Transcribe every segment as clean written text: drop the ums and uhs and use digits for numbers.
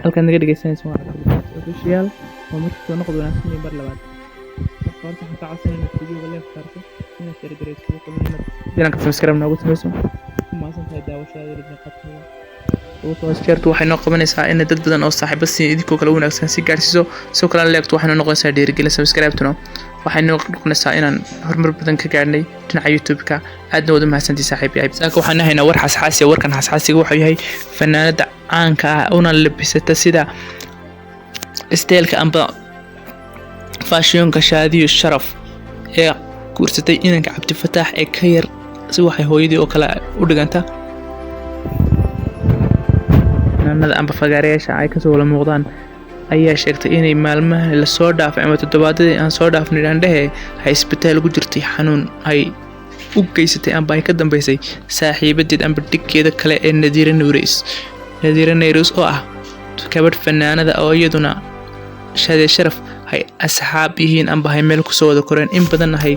halkan naga dhageysanaysa waa official oo markii soo noqdo wanaagsan mar labaad horta waxaan ka codsanayna videoga leef saarto inaad share gareyso inaad subscribe noogu sameyso maasantahay daawashada qadka oo sheertu waxay noo qabanaysaa in dad badan oo saaxiibo si idinku kala wanaagsan si gaarsiiso soo kala leegto waxay noqonaysaa dhiirigelin subscribe tano waxay noqonaysaa inaan horumar badan ka gaarnay dhinaca YouTube-ka aadna wada mahadsantii saaxiibayaal saaka waxaan haynaa war xasaasi warkan xasaasiga wuxuu yahay fanaanada caanka ah una labisata sida isteelka amba fashion-ka Shaadiyo Sharaf ee guursatay inanka Cabdi Fataax ee ka yar si waxay hooyadii oo kale u dhiganta fanaanada amba fagaareyaasha ay ka soo wada muuqdaan ayaa sheegtay inay maalmaha la soo dhaafay ama toddobaadadii aan soo dhaafnay dhaandhahe ay isbitaal ugu jirtay xanuun ay u geysatay amba ay ka dambeysay saaxiibadeed amba dhiggeeda kale ee Nadiira Nayruus oo ah gabadh fanaanada oo iyaduna Shaadiyo Sharaf hay asxaab yihiin amba hay meel ku soo wada koreen in badan hay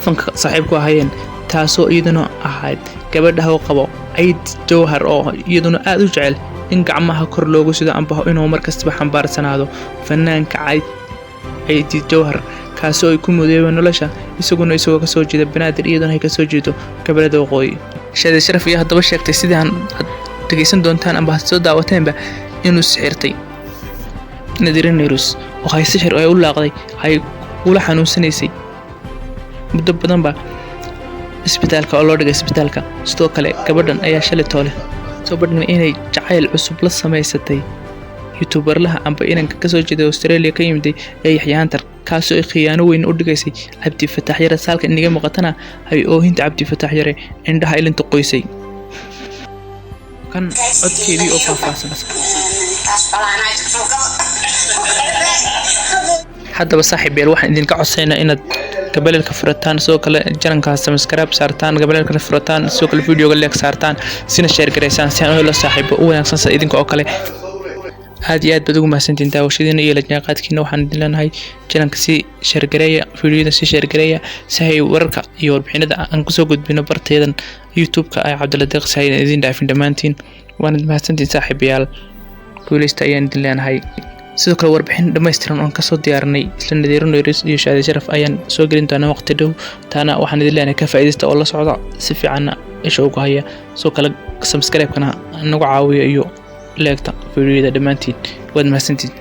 fanka saaxiibku ahayeen taasoo iyaduna ahayd gabadha oo qabo Ayd Jawhar oo iyaduna aad u jecel in gacmaha kor loogu sido amba inuu markasta xambaarsanaado fanaanka Ayd Jawhar kaasoo ay ku mudeeyeen nolosha isagoo ka soo jeeda banaadir iyaduna ay ka soo jeedo gabadha waqooyi Shaadiyo Sharaf iyo hadaba sheegtay sidaan dhageysan doontaan amba soo daawateenba inuu sixirtay Nadiira Nayruus oo ay sixir ay u laaqday ay ula xanuunsanaysay muddo badan ba isbitaalka oo loo dhigay isbitaalka sidoo kale gabadhan ayaa shalay toole soo badnay inay jacayl cusub la sameysatay YouTuberlaha amba inanka ka soo jeeday Australia ka yimid ee Yaxyaantar kaasoo ay khiyaano weyn u dhigaysay Cabdi Fataax yare saalka iniga muuqatana ay oohinta Cabdi Fataax yare indhaha ilinta qoysay kan codkeedii oo faahfaahsan haddaba saaxiibayaal waxaan idinka codsaynaa inaad gabalka furataan soo kale jarankaas subscribe saartaan gabalka furataan soo kale videoga like saartaan sina share gareysaan si aan u helo saaxiibo u wanaagsan sida idinka oo kale aad iyo aad baad ugu mahadsantiin daawashadiina iyo la jaanqaadkiina waxaan idin leenahay jaranka si share gareeya videoda si share gareeya si ay wararka iyo warbixinada aan ku soo gudbino barteedan YouTube-ka ay Cabdiladiiq Saayid idin dhaafin dhamaantiin waan mahadsantiin saaxiibayaal guuleysta ayaan idin leenahay sidoo kale warbixin dhameystiran oo ka soo diyaarinay isla Nadiira Nayruus iyo Shaadiyo Sharaf ayaan soo gelin doonaa waqti dhow taana waxaan idin leenahay ka faa'iideysta oo la socda si fiican isha ugu haya soo kale subscribe kana nagu caawiyo iyo leegta videoda dhamaantiin waad mahadsantiin